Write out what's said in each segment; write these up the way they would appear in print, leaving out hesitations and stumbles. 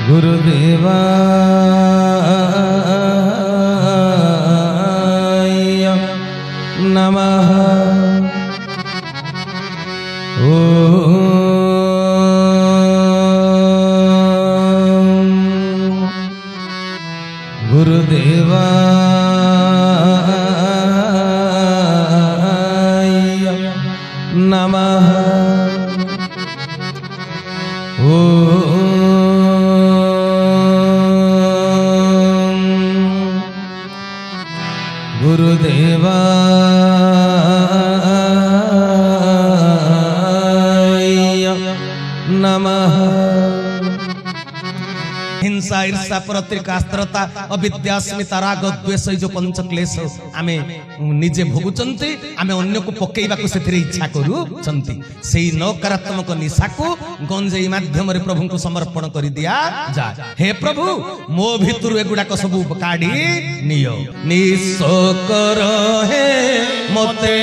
गुरुदेवा नमः। गुरुदेवा नमः। गुरुदेवा नमः। हिंसा ईर्षा प्रतिकास्त्रता अविद्यास्मिता राग द्वेष जो पंच क्लेश आमे निजे भोगुचंती आमे अन्य को पकेइबा को सेथिरे इच्छा करूचंती सेही नकारात्मक निशा को गंजेई माध्यम रे प्रभु को समर्पण कर दिया जा। हे प्रभु मो भितरु एगुडा को सब काढी नियो निसो कर हे मते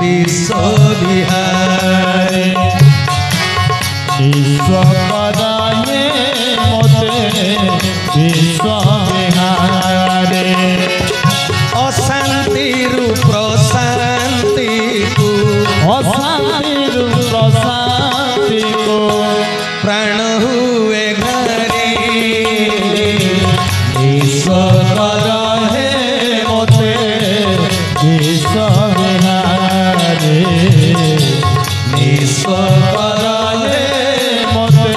विश्व विहारे विश्व पदाये मते विश्व विहारे अशांति प्रशांति को अशांति प्रशांति को प्राण हुए घरे ईश्वर रहे मते विश्व विहारे ईश्वर रहे मते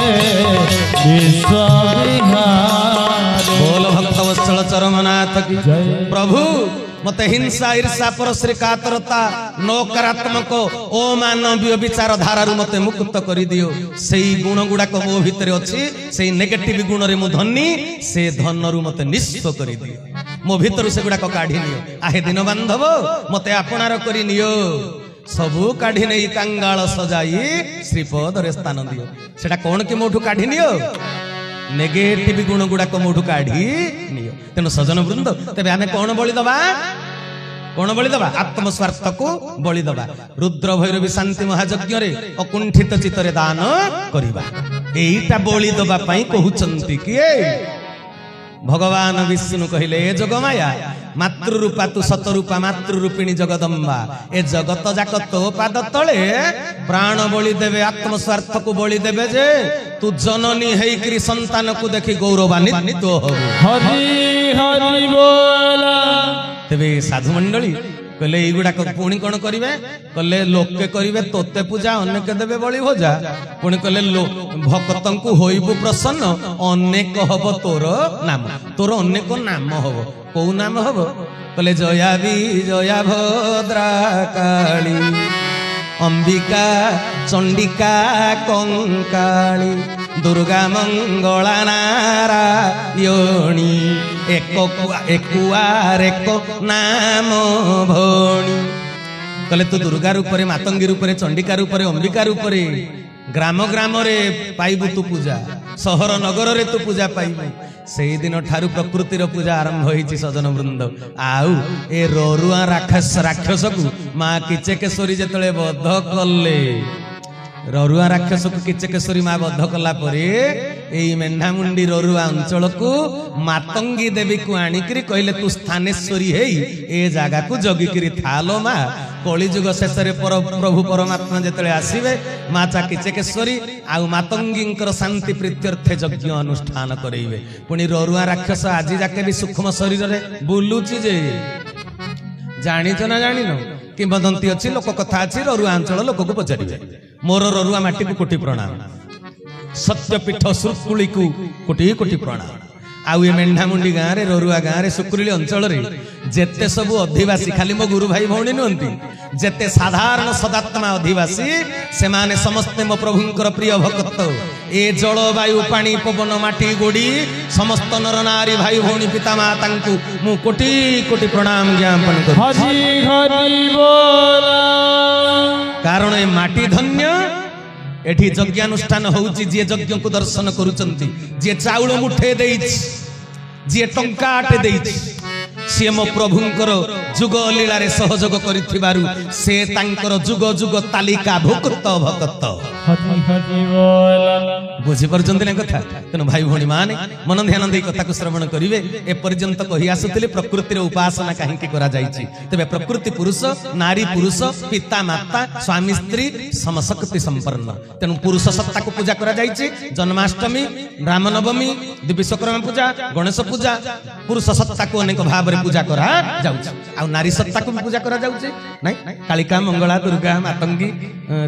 विश्व विहारे। बोल भक्तवत्सल चरमनाथ की प्रभु मते हिंसा ईर्षा परश्री कातरता नकारात्मक ओ मानवीय विचार धारा मते मुक्त कर दियो। सेई गुण गुड़ाक मो भितर अच्छी से नेगेटिव गुण रे मु धनी से धन रु मते निस्व कर दियो मो भितर से गुड़ाक काढ़ी नियो। आहे दिन बांधव मते आपणार करी नियो सबू काढ़ी नहीं कंगाल सजाई श्रीपद रे स्थान दियो। सेटा कौन कि मोठू काढ़ी नियो नेगेटिव गुण गुड़ाक मोठू काढ़ी नियो। तेणु सजन वृंद तेबे आमे कौन बलि दबा कौन बलि दबा आत्म स्वार्थ को बलि दबा। रुद्र भैरवी शांति महायज्ञ रे अकुंठित चित्तरे दान करिबा एईटा बलि दबा पई कहउचंती कि भगवान विष्णु कहले ए जगमाया मातृरूपा तू सतरूपा मातृरूपिणी जगदम्बा ए जगत जाक तो पाद तले प्राण बलि देवे आत्मस्वार्थ को बलि देवे जे तू जननी हेकरी संतान को देखी गौरवान्वित हो। हरि हरि बोला तेबे साधु मंडली कहले एगुड़ाक पुणी कौन करेंगे कहले लोके करेंगे तोते पूजा अनेक देवे बलि भोजा पुणी कहले भक्त को होइबु प्रसन्न अनेक हब तोर नाम तोर अनेक नाम हब कौ नाम हब कहले जया विजया भद्रा काली अंबिका चंडिका कंकाली दुर्गा मंगला नारायणी एकुआर एक नाम भौणी कहले तू दुर्गा रूप रे मातंगी रूप रे चंडिका रूप रे अंबिका रूप रे ग्राम ग्राम रे पाइबु तू पूजा सहर नगर रे तू पूजा पाइबु। से दिन ठारू प्रकृतिर पूजा आरंभ होइछि सजन वृंद। आउ ए ररुआ राक्षस को माँ किचकेश्वरी जेतले बध कले ररुआ राक्षस को किचकेश्वरी माँ बध कला परे एई मेंढामुंडी ररुआ अंचल को मातंगी देवी को आनिकरी कहले तू स्थानेश्वरी हेई ए जागा को जगिकरी थालो माँ कलिजुग शेष प्रभु परमात्मा जेतले आसीबे माता किचकेश्वरी आउ मातंगींकर शांति प्रीत्यर्थे यज्ञ अनुष्ठान करेइबे। पुणी ररुआ राक्षस आज जाके भी सूक्ष्म शरीर रे बुलुची जे जानिच ना जानिन किंवदंती अच्छी लोक कथा अच्छी ररुआ अंचल लोक को पचारिबे मोर ररुआ माटी को कोटि प्रणाम सत्यपीठ सुरकुली को कोटि कोटि प्रणाम। आउ ए मेंढामुंडी गाँव रे ररुआ गाँव रे सुकुली अंचल रे जेते सबु अधिवासी खाली मो गुरु भाई भौणी नुहंती जेते साधारण सदात्मा अधिवासी से माने समस्ते मो प्रभुंकर प्रिय भक्त ए जल वायु पानी पवन माटी गोड़ी समस्त नर नारी भाई भौणी पिता माता को मु कोटि कोटि प्रणाम ज्ञापन करू। कारण ए माटी धन्य एठी यज्ञानुष्ठान होउची जे यज्ञ को दर्शन करूचंती जे चाउल मुठे देइछि जे टंका आटे देइछि सी मो प्रभुंकर जुग लीला रे सहयोग करिथिबारु से तांकर जुग जुग तालिका भुक्त भक्त हरि हरि बोला बुझी परचंती ना कथा तेणु भाई भौणी माने मन ध्यान दे कथा को श्रवण करिवे ए पर्यंत कहि आसुतिले प्रकृतिर उपासना काहे की करा जाईची तबे प्रकृति पुरुष नारी पुरुष पिता माता स्वामी स्त्री समशक्ति संपन्न तेणु पुरुष सत्ता को पूजा करा जाईची जन्माष्टमी रामनवमी विश्वकर्मा पूजा गणेश पूजा पुरुष सत्ता को अनेक भाव रे पूजा करा जाउची आ नारी सत्ता को भी पूजा करा जाउची नाही कालिका मंगला दुर्गा मातंगी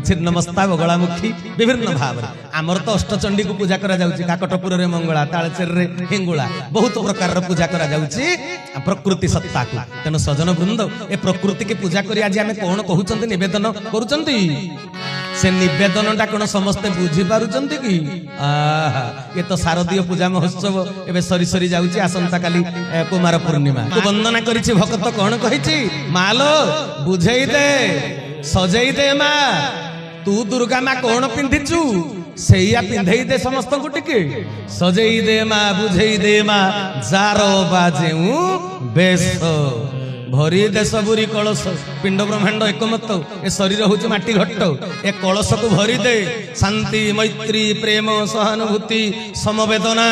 छिन्नमस्ता बगलामुखी विभिन्न भाव रे आमर तो अष्टचंडी को पूजा करा जाउची काकटपुर रे मंगला तालचेर रे हिंगुला बहुत प्रकार रो पूजा करा जाउची प्रकृति सत्ता को तेणु सजन वृंद ए प्रकृति के पूजा करी आज आमे कोन कहउचंती निवेदन करूचंती से निवेदनटा कोन समस्ते बुझी पारुचंती कि आहा ये तो शारदीय पूजा महोत्सव एबे सरी सरी जाउची आसंता काली कुमार पूर्णिमा को वंदना करिछि भक्त कोन कहिछि मालो बुझेई दे सजेई दे मा तू दुर्गा मा कोन पिंधिचु सेया पिंधेई दे समस्त को टिके सजेई दे मा बुझेई दे मा जारो बाजेऊ बेस भरी दे सबुरी कलश पिंड ब्रह्मांड एकमत ए शरीर होची माटी घट्ट ए कलश को भरी दे शांति मैत्री प्रेम सहानुभूति समवेदना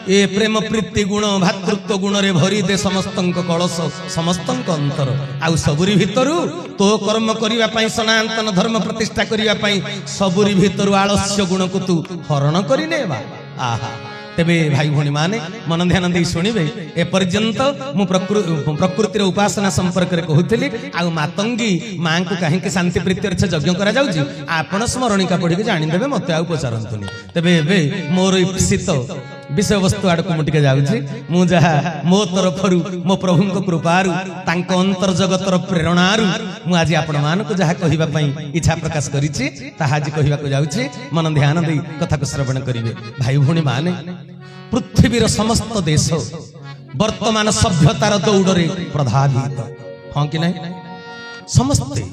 ए प्रेम प्रीति गुण भातृत्व गुण रे भरी दे समस्तंक कलश समस्तंक अंतर आउ सबुरी भितरु तो कर्म करिवा पई सनातन धर्म प्रतिष्ठा करिवा पई सबुरी भितरु आलस्य गुण को तू हरण करि नेबा आहा तेबे भाई भौणी माने मन ध्यान दे सुनिबे ए पर्यंत मु प्रकृतिर उपासना संपर्क रे कहउतली आ मातंगी मां को काहे के शांति प्रीति अर्थ यज्ञ करा जाउची आपण स्मरणिका पढि के जानि देबे मते आ पचारंतुनी तेबे एबे मोर इप्सित विषय वस्तु आड़ को मुटिके जाउची मु जहा मो तरफरु मो प्रभु को कृपारु तांको अंतर जगतर प्रेरणारु मु आज आपण मान को जहा कहिबा पई इच्छा प्रकाश करिछि ताहा आज कहिबा को जाउची मन ध्यान दे कथा को श्रवण करिवे भाई भौणी माने पृथ्वीर समस्त देश वर्तमान सभ्यतार दौड़े प्रधावित हाँ कि नहीं समस्ते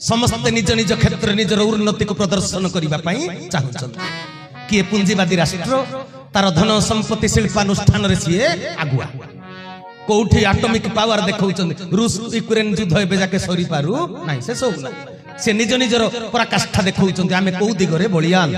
समस्ते निज निज क्षेत्र निजर उन्नति को प्रदर्शन करने चाहते किए पुंजीवादी राष्ट्र तार धन संपत्ति शिल्पानुष्ठान रे सीए आगुआ कोठी एटॉमिक पावर देखौचंदी रूस यूक्रेन युद्ध एबे जाके सरी पारु नाही से सब ना से निज निजर पराकाष्ठा देखौचंदी आमे को दिगरे बलियान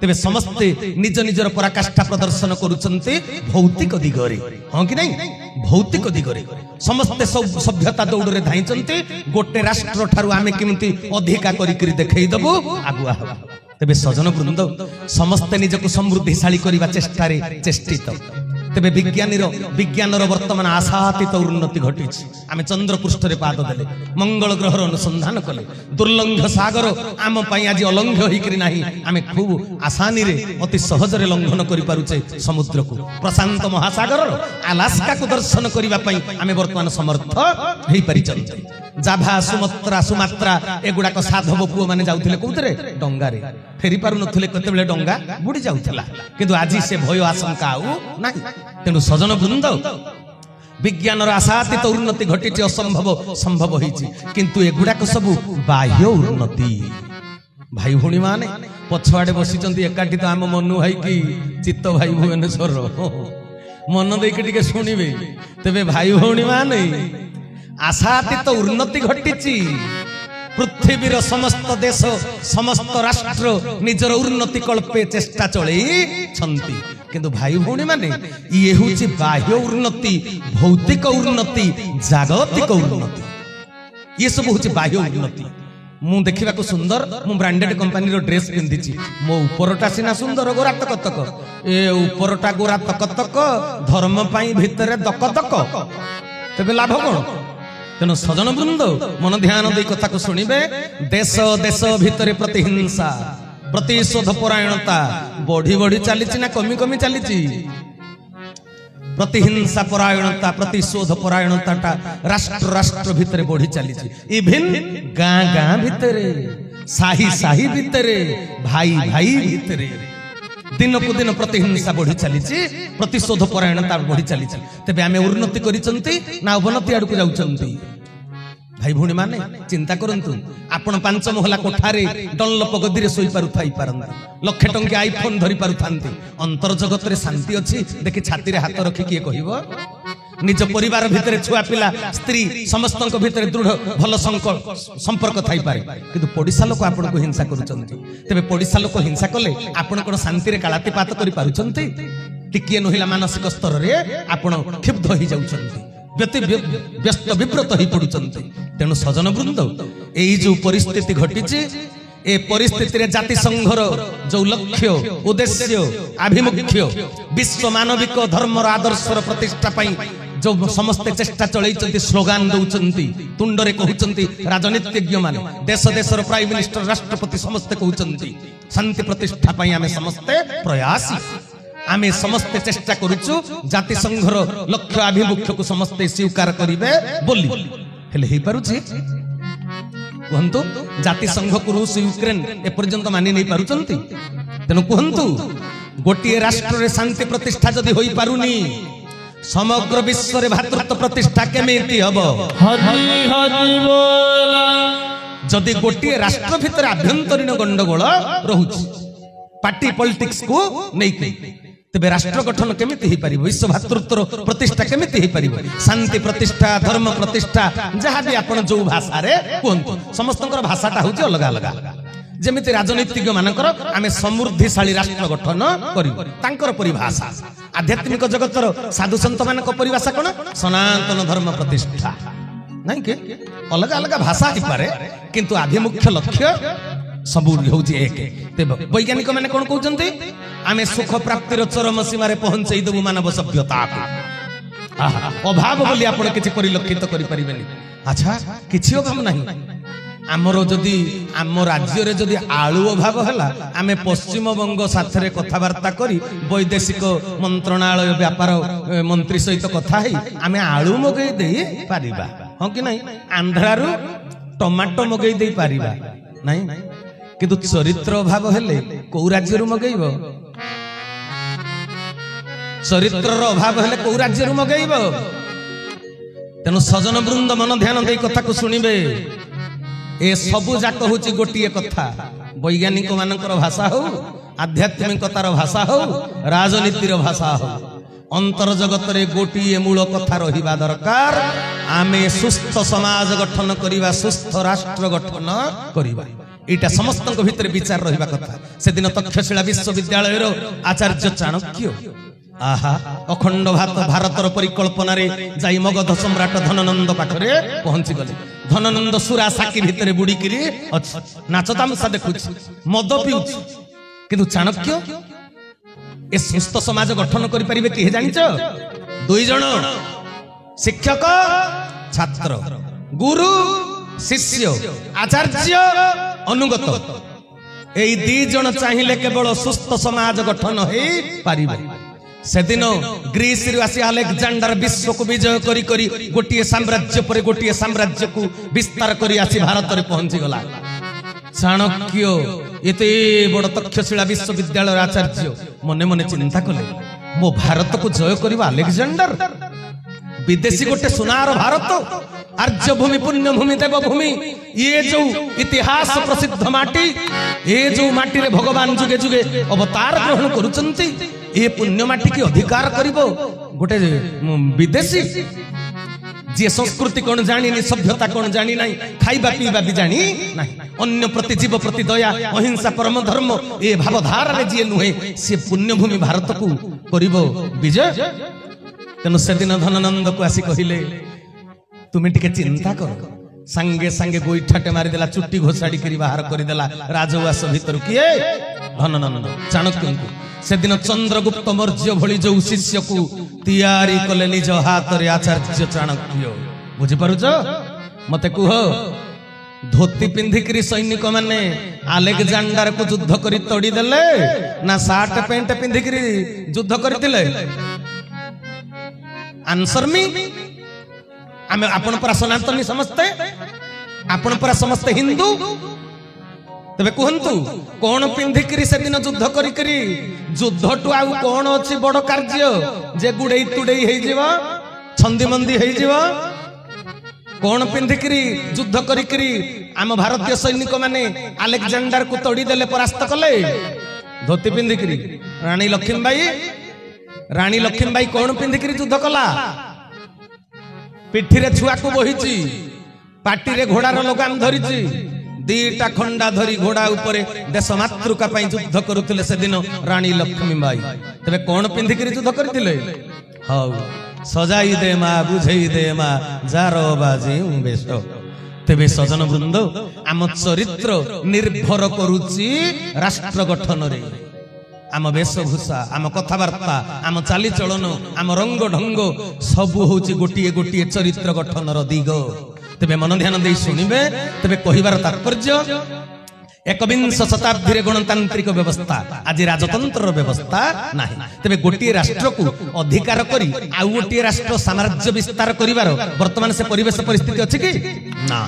तेबे समस्ते निज निजर पराकाष्ठा प्रदर्शन करुचंती भौतिक दिगरे हाँ कि नहीं भौतिक दिगरे समस्ते सभ्यता दौड़े धाईचंती गोटे राष्ट्र ठारू आमे किमती अधिका करी देखई दबु आगुआ हबा तेबे सजन वृंद समस्ते निजको समृद्धिशाली करिबा चेष्टा रे चेष्टित तेबे विज्ञानर वर्तमान आशातीत उन्नति घटिछि आमे चंद्र पृष्ठ रे पाद देले मंगल ग्रहर अनुसंधान कले दुर्लंघ सागर आम पई आज अलंघ होइकरी नाही आमे खूब आसानी रे अति सहज रे लंघन करि पारुचे समुद्र को प्रशांत महासागर अलास्का को दर्शन करिबा पई आमे वर्तमान समर्थ हेइ परिचंती जाभा सुमात्रा एगुडा को साधव पुओ माने जाउथिले कोउतरे डंगा रे फेरी पारु नथुले कते बेले डंगा बुडी जाउथला किंतु आजी से भय आशंका आउ नाही तेनु सजन वृंद विज्ञानर आशातीत उन्नति घटिछि असंभव संभव होइछि किंतु एगुडा को सब बाह्य उन्नति भाई भौणी माने पछवाडे बसिचंती एकाठी तो आम मनु भाई की चित्त भाई भुवनेश्वर मन देके टिके सुनिबे तबे भाई भौणी माने आशातीत उन्नति घटिछि पृथ्वीर समस्त देश समस्त राष्ट्र निजर उन्नति कल्पे चेष्टा चलई छंती किंतु भाई भौणी माने ये होची बाह्य उन्नति भौतिक उन्नति जागतिक उन्नति ये सब होची बाह्य उन्नति मु देखिबा को सुंदर मु ब्रांडेड कंपनी रो ड्रेस पिंधिची मो उपरटा सिना सुंदर गोरा तक तक ए उपरटा गोरा तक तक धर्म पाई भितरे दक दक तबे लाभ कोन तेणु सजन वृंद मन ध्यान दे कथा को सुनिबे देश देश भितरे प्रतिहिंसा प्रतिशोध परायणता बढ़ी बढ़ी चली ना कमी कमी चली प्रतिहिंसा परायणता प्रतिशोध परायणता राष्ट्र राष्ट्र भितरे बढ़ी चली इभिन गाँ गाँ भितरे साही साही भितरे भाई भाई भितरे दिन को दिन प्रतिहिंसा बढ़ी चली प्रतिशोध परायणता बढ़ी चली तेबे आमे उन्नति करिसंती ना अवनति आडकु जाउचंती भाई भौणी माने चिंता करंतु आपण 5 महला कोठारे डनलप गदिरे सोई पारु थाई पारंत लक्षे टंकी आईफोन धरि पारु थांती अंतर जगत रे शांति अछि देखि छाती रे हाथ रखि किए कहिबो निज परिवार भितर छुआ पिला स्त्री समस्त भितर दृढ़ भल संपर्क थाई पारे किंतु पड़िशा लोक आपन को हिंसा करूचंती तेबे पड़िशा लोक हिंसा कले आपन कोन शांति रे कालातिपात करि पारुचंती टिकिए नहिला मानसिक स्तर रे आपन क्षुब्ध हो जाउचंती व्यस्त विव्रत हो पड़ुचंती तेणु सजन वृंद एई जो परिस्थिति घटिची ए परिस्थिति रे जाति संघर जो लक्ष्य उद्देश्य आभिमुख्य विश्व मानविक धर्म आदर्शर प्रतिष्ठा पाई जो समस्ते चेष्टा चलैचंती स्लोगान दउचंती तुंडरे कहउचंती राजनीतिज्ञ माने देश देशर प्राइम मिनिस्टर राष्ट्रपति समस्ते कहउचंती शांति प्रतिष्ठा पाई आमे समस्ते प्रयासी आमे समस्ते चेष्टा करूचु जाति संघर लक्ष्य आभिमुख्य को समस्ते स्वीकार करिवे बोली हेले हे पारुची कहंतु जाति संघ को रूस यूक्रेन ए पर्यंत मानि नहीं पारुचंती तेनु कहंतु गोटिए राष्ट्र रे शांति प्रतिष्ठा जदि होई पारुनी समग्र विश्व रे भातृत्व प्रतिष्ठा केमिति हबो हरि हरि बोला जदि गोटिए राष्ट्र भितर आभ्यंतरीण गंडगोल रहुची पार्टी पॉलिटिक्स को नहीं तेबे राष्ट्र गठन केमिति ही पारिबो विश्व भातृत्वर प्रतिष्ठा केमिति ही पारिबो शांति प्रतिष्ठा धर्म प्रतिष्ठा जहां भी आपण जो भाषा रे कोंतु समस्तकर भाषाटा होची अलग अलग जेमिति राजनीतिज्ञ मानकर आमे समृद्धिशाली राष्ट्र गठन करिबो तांकर परिभाषा आध्यात्मिक जगतर साधु संत मानक परिभाषा कोन सनातन धर्म प्रतिष्ठा नहीं के अलग अलग भाषा ही पारे किंतु आभिमुख्य लक्ष्य सबू होची एक तेब वैज्ञानिक माने कोन कहउचंती आमे सुख प्राप्तिर चरम सीमा रे पहुंचै देबु मानव सभ्यता को अभाव बोली आपण किछि परिलक्षित करि परिबेनी अच्छा किछि अभाव नाही हमरो जदी आम राज्य रे जदी आळु अभाव हला आमे पश्चिम बंग साथरे कथा वार्ता करी वैदेशिक मंत्रणालय व्यापार मंत्री सहित कथा है आमे आळु मगै देई पारिबा हां कि नाही आंध्रारू टमाटो मगै देई पारिबा नाही किंतु चरित्र अभाव हेले को राज्य मगैब चरित्र अभाव हेले को राज्य मगैब तेणु सजन वृंद मन ध्यान दे कथा को सुनिबे ए सबु जाक होची गोटिए कथा वैज्ञानिक मानकर भाषा हो आध्यात्मिकतार भाषा हो राजनीतिर भाषा हो अंतर जगत रे गोटिए मूल कथा रहिबा दरकार आमे सुस्थ समाज गठन करिबा सुस्थ राष्ट्र गठन करिबा एटा समस्त भीतर विचार रहिबा कथा से दिन तक्षशिला विश्वविद्यालय रो आचार्य चाणक्य आहा अखंड भारतर परिकल्पना रे जाई मगध सम्राट धननंद पाखरे पहुंची गले धननंद सुरा साकी भीतर बुडी किरी नाच तामसा देखुछि मद पिउछि किंतु चाणक्य ए सुस्थ समाज गठन करि परिबे कि जानिछ दुई जण शिक्षक छात्र गुरु शिष्य आचार्य अनुगत एई दी जण चाहिए केवल सुस्थ समाज गठन हो पारिबे से दिन ग्रीस रे आसी अलेक्जेंडर विश्व को विजय करी करी गोटिए साम्राज्य पर गोटिए साम्राज्य को विस्तार करी आसी भारत रे पहुंची गला चाणक्य एते बड़ तक्षशिला विश्वविद्यालय आचार्य मने मने चिंता कले मो भारत को जय करिबा अलेक्जेंडर विदेशी गोटे सुनार भारत आर्य भूमि पुण्य भूमि देव भूमि ये जो इतिहास प्रसिद्ध माटी ये जो माटी रे भगवान जुगे जुगे अवतार ग्रहण करुचंती ये पुण्य माटी की अधिकार करिबो गोटे विदेशी जे संस्कृति कोन जानी नि सभ्यता कोन जानी नाही खाइबा पीबा भी जानी नाही अन्य प्रति जीव प्रति दया अहिंसा परम धर्म ए भावधारा रे जे नुहे से पुण्य भूमि भारत को करिबो विजय तेनु से दिन धननंद को आसी कहिले तुम्हें टिके चिंता करो संगे संगे गोईठाटे मारी देला चुट्टी घोषाड़ी करी बाहर करी देला राजवास भीतर किए धननंद चाणक्य को से दिन चंद्रगुप्त मौर्य भली जो शिष्य को तैयारी कले निज हाथ रे आचार्य चाणक्य बुझी पारुछ मते कुह धोती पिंधिकरी सैनिक माने अलेक्जेंडर को युद्ध करी तोड़ी देले ना शर्ट पैंट पिंधिकरी युद्ध करथिले आंसर मी आमे आपण पर सनातनी समस्ते आपण पर समस्त हिंदू तबे कहंतु कोन पिंधिकरी से दिन युद्ध करी करी युद्ध टु आउ कोन अछि बड़ कार्य जे गुडे तुडे हे जीवा छंदी मंदी हे जीवा कोन पिंधिकरी युद्ध करी करी आम भारतीय सैनिक माने अलेक्जेंडर को तोड़ी देले परास्त कले धोती पिंधिकरी रानी लक्ष्मीबाई कोन पिंधिकरी युद्ध कला ପିଠିରେ ଛୁଆକୁ ବୋହିଛି, ପାଟିରେ ଘୋଡାର ଲଗାମ ଧରିଛି, ଦିଟା ଖଣ୍ଡା ଧରି ଘୋଡା ଉପରେ ଦେଶ ମାତୃକା ପାଇଁ ଯୁଦ୍ଧ କରୁଥିଲେ ସେଦିନ ରାଣୀ ଲକ୍ଷ୍ମୀବାଇ। ତେବେ କଣ ପିନ୍ଧିକିରି ଯୁଦ୍ଧ କରିଥିଲେ? ହଉ ସଜାଇ ଦେ ମା ବୁଝେଇ ଦେ ମା ଯାର ବାଜି ବେଶ। ତେବେ ସଜନ ବୃନ୍ଦ, ଆମ ଚରିତ୍ର ନିର୍ଭର କରୁଛି ରାଷ୍ଟ୍ର ଗଠନରେ। ଆମ ବେଶଭୂଷା, ଆମ କଥାବାର୍ତ୍ତା, ଆମ ଚାଲିଚଳନ, ଆମ ରଙ୍ଗ ଢଙ୍ଗ ସବୁ ହଉଛି ଗୋଟିଏ ଗୋଟିଏ ଚରିତ୍ର ଗଠନର ଦିଗ। ତେବେ ମନ ଧ୍ୟାନ ଦେଇ ଶୁଣିବେ। ତେବେ କହିବାର ତାତ୍ପର୍ଯ୍ୟ, एकविंश शताब्दी गणतांत्रिक व्यवस्था आज राजतंत्र व्यवस्था नाही। तेबे गोटे राष्ट्र को अधिकार करी आउ गोटे राष्ट्र साम्राज्य विस्तार करिवार वर्तमान से परिवेश परिस्थिति अछि कि ना।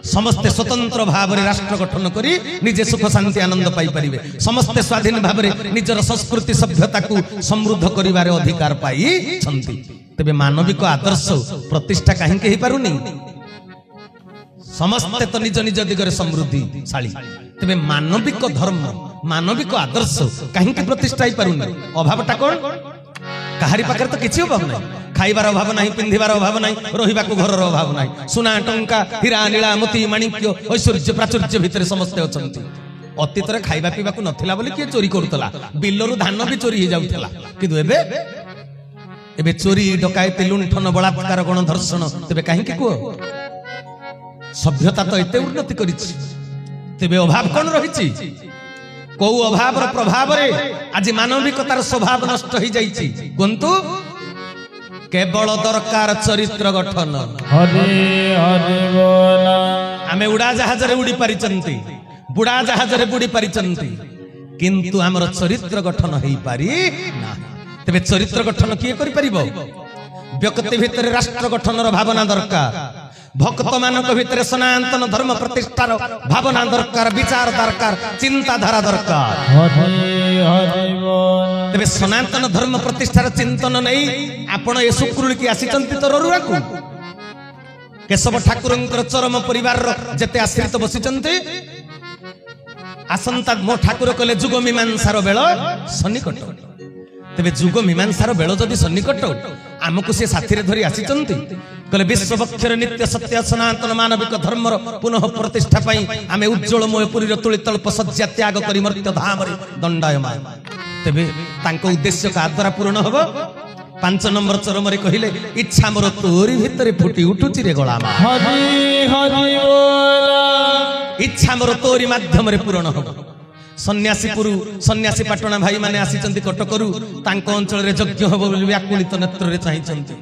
समस्ते स्वतंत्र भाव में राष्ट्र गठन करी निजे सुख शांति आनंद पाई परिबे। समस्ते स्वाधीन भाव में निजर संस्कृति सभ्यता को समृद्ध करिवार अधिकार पाई छंती। तेबे मानविक आदर्श प्रतिष्ठा काहे के ही पारुनी? समस्ते तो निज निज दिगरे समृद्धिशाली। तेबे मानविक धर्म मानविक आदर्श कहीं प्रतिष्ठा ही पारुनी। अभावटा कौन? काहारी पाखरे तो किसी अभाव नहीं। खाइबार अभाव नहीं, पिंधिबार अभाव नहीं, रहिबाकू घरर अभाव नहीं। सुना टंका हीरा नीला मोती माणिक्य ऐश्वर्य प्राचुर्य भितर समस्ते अछंती। अतीत रे खाइबा पीबा को नथिला बोली किए चोरी करूतला, बिलरू धान भी चोरी हो जाउतला। किंतु एबे चोरी डकायती लुंठन बलात्कार गणधर्षण तेबे काहे कि कुओ? सभ्यता तो एते उन्नति करिछि। तेबे अभाव कोन रहिछि? को अभाव प्रभाव रे आज मानविकतार स्वभाव नष्ट हो जाइछि। किंतु केवल दरकार चरित्र गठन। हरि हरि बोला। आमे उड़ा जहाज रे उड़ी परिचंती, बुड़ा जहाज रे बुड़ी परिचंती, किंतु हमर चरित्र गठन हेई पारि ना। तेबे चरित्र गठन किए करि परिबो? व्यक्ति भितर राष्ट्र गठनर भावना दरकार। भक्त मानक भितर सनातन धर्म प्रतिष्ठार भावना दरकार, विचार दरकार, चिंताधारा दरकार। तेबे सनातन धर्म प्रतिष्ठार चिंतन नहीं आपण ए सुकृल की आसीचंती तो ररुआ को केशव ठाकुरंकर चरम परिवार जेते आश्रित बसिचंती। आसंता मो ठाकुर कले जुग मीमांसार बेल सन्निकट। तेबे जुग मीमांसार बेल जदि सन्निकट आमको से साथी रे धरी आसीचंती कले विश्व वक्षर नित्य सत्य सनातन मानविक धर्मर पुनः प्रतिष्ठा पाई आमे उज्जवलमय पुरीर तुलितल्प सज्जा त्याग करी मर्त्य धाम रे दंडायमान। तेबे तांको उद्देश्य का द्वारा पूर्ण हबो? 5 नंबर चरम रे कहिले इच्छा मोर तोरी भितरे फुटी उठुची रे गळामा। हरि हरि बोला। इच्छा मोर तोरी माध्यम रे पूर्ण हबो। सन्यासी पाटणा भाई माने आसीचंती कटकरू तांको अंचल रे यज्ञ हबो बोली व्याकुलित नेत्र रे चाहिचंती।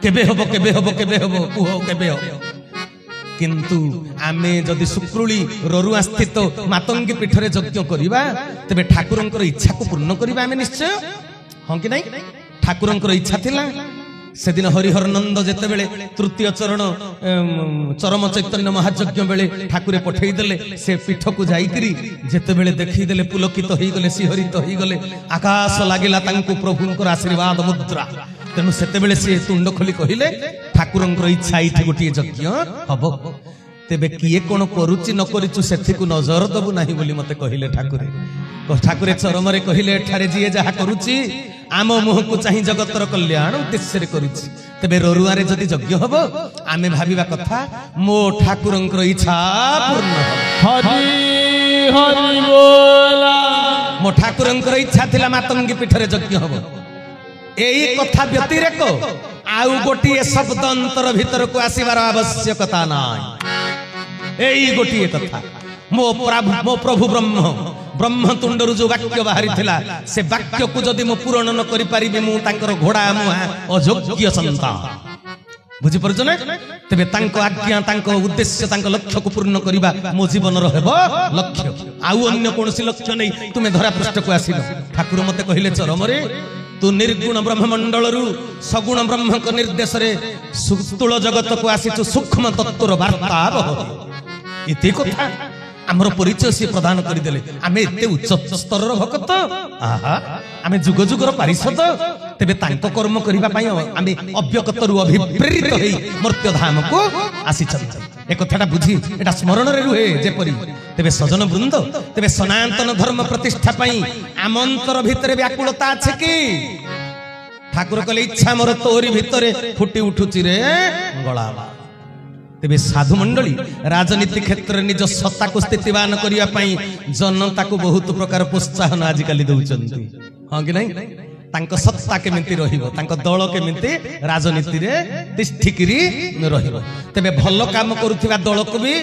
केबे हबो केबे हबो केबे हबो कुह केबे हो? किंतु आमे जदि सुक्रुली ररुआ स्थित मातंगी पीठ रे यज्ञ करिबा तबे ठाकुरंकर इच्छा को पूर्ण करिबा आमे निश्चय। हां कि नहीं? ठाकुरंकर इच्छा थिला सेदिन हरिहर नंद जेते बेले तृतीय चरण चरम चैतन्य महायज्ञ बेले ठाकुरे पठेई देले से पीठ को जाईकरी जेते बेले देखि देले पुलकित होई गले, सिहरित होई गले। आकाश लागिला तांको प्रभुंकर आशीर्वाद मुद्रा। तेणु सेते बेले से तुंड खोली कहिले ठाकुरंकर इच्छा इठी गोटे यज्ञ हबो। तेबे किए कोन करूची न करिचु सेथि को नजर दबु नाही बोली मते कहिले ठाकुरे। ठाकुरे चरम रे कहिले एठारे जिए जहा करूची आम मुह को चाहि जगतर कल्याण उद्देश्य रे करूची। तेबे ररुआ रे जदि यज्ञ हबो आमे भाबिबा कथा मो ठाकुरंकर इच्छा पूर्ण हो। हरि हरि बोला। मो ठाकुरंकर इच्छा थिला मातंगी पीठ रे यज्ञ हबो। एई कथा व्यतिरेक आउ गोटिए शब्द अंतर भीतर को आसीबार आवश्यकता नाही। एई गोटिए कथा मो प्रभु ब्रह्म तुंडरू जो वाक्य बाहरी थिला से वाक्य को जदि मो पूर्ण न करि परिबे मु तांकर घोड़ा मुहा अयोग्य संतान। बुझि परछ ना? तेबे तांको आज्ञा तांको उद्देश्य तांको लक्ष्य को पूर्ण करिबा मो जीवन रो हेबो लक्ष्य। आउ अन्य कोनसी लक्ष्य नै तुमे धरा पृष्ठ को आसीलो। ठाकुर मते कहिले चरम रे तू निर्गुण ब्रह्ममंडल रु सगुण ब्रह्म को निर्देश रे स्थूल जगत को आसीचु सूक्ष्म तत्वर वार्ता बह। इति कथा हमर परिचय से प्रदान करि देले। आमे एते उच्च स्तर रो भक्त, आहा आमे जुग जुगर पारिषद। तेबे तांको कर्म करिबा पई आमे अव्यक्तरु अभिप्रेरित होई मर्त्य धाम को आसीछन। ए कथाटा बुझी एटा स्मरण रे रुहे जेपरि। तेबे सजन वृंद तेबे सनातन धर्म प्रतिष्ठा पई आमंतर भितरे व्याकुलता अछि कि ଠାକୁର କହିଲେ ଇଚ୍ଛା ମୋର ତୋରି ଭିତରେ ଫୁଟି ଉଠୁଛି ରେ ଗଳାବା। ତେବେ ସାଧୁ ମଣ୍ଡଳୀ ରାଜନୀତି କ୍ଷେତ୍ରରେ ନିଜ ସତ୍ତାକୁ ସ୍ଥିତିବାନ କରିବା ପାଇଁ ଜନତାକୁ ବହୁତ ପ୍ରକାର ପ୍ରୋତ୍ସାହନ ଆଜିକାଲି ଦଉଛନ୍ତି, ହଁ କି ନାହିଁ? ତାଙ୍କ ସତ୍ତା କେମିତି ରହିବ, ତାଙ୍କ ଦଳ କେମିତି ରାଜନୀତିରେ ତିଷ୍ଠିକିରି ରହିବ। ତେବେ ଭଲ କାମ କରୁଥିବା ଦଳକୁ ବି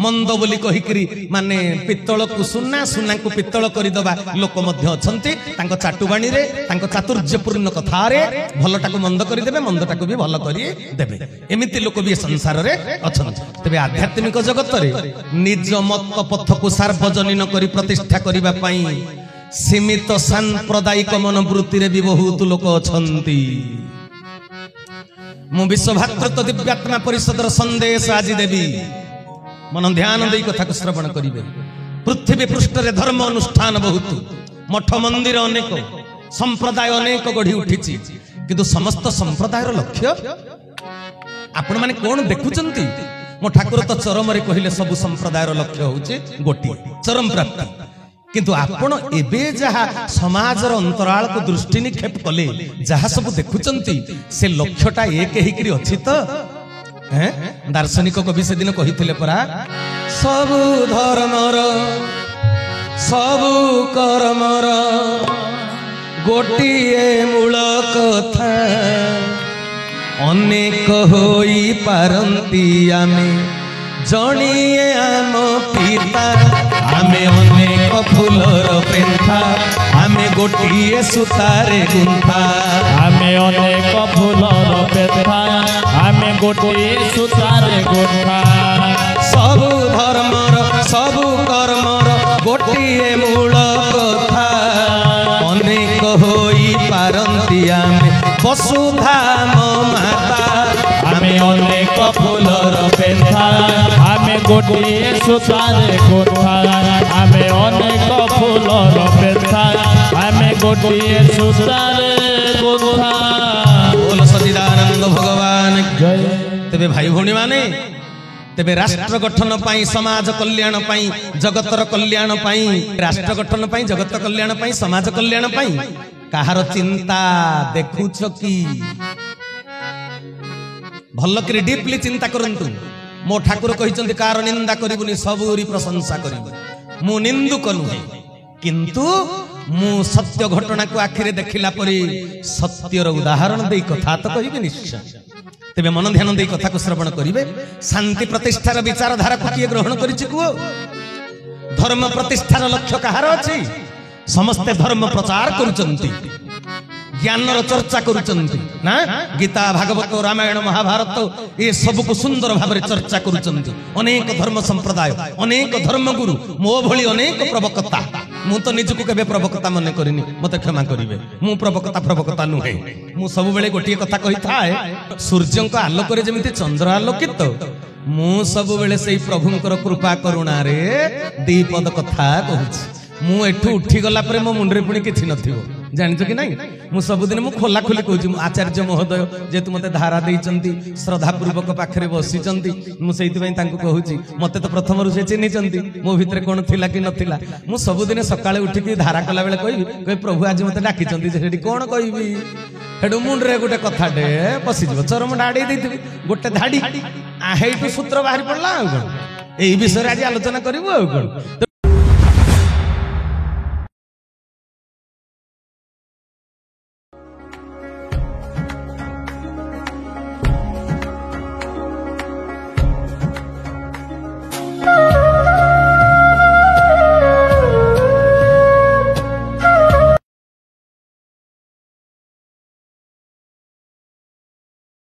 ମନ୍ଦ ବୋଲି କହିକିରି ମାନେ ପିତ୍ତଳକୁ ସୁନା, ସୁନାକୁ ପିତ୍ତଳ କରିଦେବା ଲୋକ ମଧ୍ୟ ଅଛନ୍ତି। ତାଙ୍କ ଚାଟୁବାଣୀରେ, ତାଙ୍କ ଚାତୁର୍ଯ୍ୟପୂର୍ଣ୍ଣ କଥାରେ ଭଲଟାକୁ ମନ୍ଦ କରିଦେବେ, ମନ୍ଦଟାକୁ ବି ଭଲ କରିଦେବେ। ଏମିତି ଲୋକ ବି ଏ ସଂସାରରେ ଅଛନ୍ତି। ତେବେ ଆଧ୍ୟାତ୍ମିକ ଜଗତରେ ନିଜ ମତ ପଥକୁ ସାର୍ବଜନୀନ କରି ପ୍ରତିଷ୍ଠା କରିବା ପାଇଁ ସୀମିତ ସାମ୍ପ୍ରଦାୟିକ ମନୋବୃତ୍ତିରେ ବି ବହୁତ ଲୋକ ଅଛନ୍ତି। ମୁଁ ବିଶ୍ୱ ଭାତୃତ୍ୱ ଦିବ୍ୟାତ୍ମା ପରିଷଦର ସନ୍ଦେଶ ଆଜି ଦେବି, ମନ ଧ୍ୟାନ ଦେଇ କଥାକୁ ଶ୍ରବଣ କରିବେ। ପୃଥିବୀ ପୃଷ୍ଠରେ ଧର୍ମ ଅନୁଷ୍ଠାନ ବହୁତ, ମଠ ମନ୍ଦିର ଅନେକ, ସମ୍ପ୍ରଦାୟ ଅନେକ ଗଢି ଉଠିଛି, କିନ୍ତୁ ସମସ୍ତ ସମ୍ପ୍ରଦାୟର ଲକ୍ଷ୍ୟ ଆପଣମାନେ କଣ ଦେଖୁଛନ୍ତି? ମୋ ଠାକୁର ତ ଚରମରେ କହିଲେ ସବୁ ସମ୍ପ୍ରଦାୟର ଲକ୍ଷ୍ୟ ହଉଛି ଗୋଟିଏ, ଚରମ ପ୍ରାପ୍ତି। କିନ୍ତୁ ଆପଣ ଏବେ ଯାହା ସମାଜର ଅନ୍ତରାଳକୁ ଦୃଷ୍ଟି ନିକ୍ଷେପ କଲେ, ଯାହା ସବୁ ଦେଖୁଛନ୍ତି, ସେ ଲକ୍ଷ୍ୟଟା ଏକ ହେଇକିରି ଅଛି ତ? ଦାର୍ଶନିକ କବି ସେଦିନ କହିଥିଲେ ପରା, ସବୁ ଧର୍ମର ସବୁ କର୍ମର ଗୋଟିଏ ମୂଳ କଥା, ଅନେକ ହୋଇ ପାରନ୍ତି ଆମେ, ଜଣିଏ ଆମ ପିତା, ଆମେ ଅନେକ ଫୁଲର ପେନ୍ଥା, ଆମେ ଗୋଟିଏ ସୂତାରେ ଗୁନ୍ଥା, ଆମେ ଅନେକ ଫୁଲର ପେନ୍ଥା, ଆମେ ଗୋଟିଏ ସୂତାରେ ଗୁନ୍ଥା। ସବୁ ଧର୍ମର ସବୁ କର୍ମର ଗୋଟିଏ ମୂଳ କଥା, ଅନେକ ହୋଇ ପାରନ୍ତି ଆମେ, ବସୁଧା ମୋ ମାତା, ଆମେ ଅନେକ ଫୁଲର ପେନ୍ଥା, ଆମେ ଗୋଟିଏ ସୂତାରେ ଗୁନ୍ଥା, ଆମେ ଅନେକ ଫୁଲର ପେନ୍ଥା, ଆମେ ଗୋଟିଏ ସୂତାରେ ଗୁନ୍ଥା। ବୋଲ ସଚ୍ଚିଦାନନ୍ଦ ଭଗବାନ ଜୟ। ତେବେ ଭାଇ ଭଉଣୀ ମାନେ, ତେବେ ରାଷ୍ଟ୍ର ଗଠନ ପାଇଁ, ସମାଜ କଲ୍ୟାଣ ପାଇଁ, ଜଗତର କଲ୍ୟାଣ ପାଇଁ, ରାଷ୍ଟ୍ର ଗଠନ ପାଇଁ, ଜଗତ କଲ୍ୟାଣ ପାଇଁ, ସମାଜ କଲ୍ୟାଣ ପାଇଁ କାହାର ଚିନ୍ତା ଦେଖୁଛ କି? ଭଲ କରି ଡିପଲି ଚିନ୍ତା କରନ୍ତୁ। ମୋ ଠାକୁର କହିଛନ୍ତି କାହାର ନିନ୍ଦା କରିବୁନି, ସବୁରି ପ୍ରଶଂସା କରିବୁ। ମୁଁ ନିନ୍ଦୁକ ନୁହେଁ, କିନ୍ତୁ ମୁଁ ସତ୍ୟ ଘଟଣାକୁ ଆଖିରେ ଦେଖିଲା ପରେ ସତ୍ୟର ଉଦାହରଣ ଦେଇ କଥା ତ କହିବି ନିଶ୍ଚୟ। ତେବେ ମନ ଧ୍ୟାନ ଦେଇ କଥାକୁ ଶ୍ରବଣ କରିବେ। ଶାନ୍ତି ପ୍ରତିଷ୍ଠାର ବିଚାରଧାରାକୁ କିଏ ଗ୍ରହଣ କରିଛି କୁହ? ଧର୍ମ ପ୍ରତିଷ୍ଠାର ଲକ୍ଷ୍ୟ କାହାର ଅଛି? ସମସ୍ତେ ଧର୍ମ ପ୍ରଚାର କରୁଛନ୍ତି, ଜ୍ଞାନର ଚର୍ଚ୍ଚା କରୁଛନ୍ତି ନା? ଗୀତା, ଭାଗବତ, ରାମାୟଣ, ମହାଭାରତ ଏ ସବୁକୁ ସୁନ୍ଦର ଭାବରେ ଚର୍ଚ୍ଚା କରୁଛନ୍ତି ଅନେକ ଧର୍ମ ସମ୍ପ୍ରଦାୟ, ଅନେକ ଧର୍ମଗୁରୁ, ମୋ ଭଳି ଅନେକ ପ୍ରବକ୍ତା। ମୁଁ ତ ନିଜକୁ କେବେ ପ୍ରବକ୍ତା ମନେ କରିନି, ମତେ କ୍ଷମା କରିବେ। ମୁଁ ପ୍ରବକ୍ତା ନୁହେଁ। ମୁଁ ସବୁବେଳେ ଗୋଟିଏ କଥା କହିଥାଏ, ସୂର୍ଯ୍ୟଙ୍କ ଆଲୋକରେ ଯେମିତି ଚନ୍ଦ୍ର ଆଲୋକିତ, ମୁଁ ସବୁବେଳେ ସେଇ ପ୍ରଭୁଙ୍କର କୃପା କରୁଣାରେ ଦିପଦ କଥା କହୁଛି। ମୁଁ ଏଠୁ ଉଠିଗଲା ପରେ ମୋ ମୁଣ୍ଡରେ ପୁଣି କିଛି ନଥିବ, ଜାଣିଛ କି ନାଇଁ? ମୁଁ ସବୁଦିନ ମୁଁ ଖୋଲା ଖୋଲି କହୁଛି, ଆଚାର୍ଯ୍ୟ ମହୋଦୟ ଯେହେତୁ ମତେ ଧାରା ଦେଇଛନ୍ତି, ଶ୍ରଦ୍ଧା ପୂର୍ବକ ପାଖରେ ବସିଛନ୍ତି, ମୁଁ ସେଇଥିପାଇଁ ତାଙ୍କୁ କହୁଛି। ମତେ ତ ପ୍ରଥମରୁ ସେ ଚିହ୍ନିଛନ୍ତି, ମୋ ଭିତରେ କଣ ଥିଲା କି ନଥିଲା। ମୁଁ ସବୁଦିନ ସକାଳେ ଉଠିକି ଧାରା କଲା ବେଳେ କହିବି ପ୍ରଭୁ ଆଜି ମତେ ଡାକିଛନ୍ତି, ସେଠି କଣ କହିବି? ସେଠୁ ମୁଣ୍ଡରେ ଗୋଟେ କଥାଟେ ପଶିଯିବ, ଚରମଟା ଆଡେଇ ଦେଇଥିବି, ଗୋଟେ ଧାଡି, ହେଇଠୁ ସୂତ୍ର ବାହାରି ପଡିଲା। ଆଉ କଣ, ଏଇ ବିଷୟରେ ଆଜି ଆଲୋଚନା କରିବୁ ଆଉ କଣ।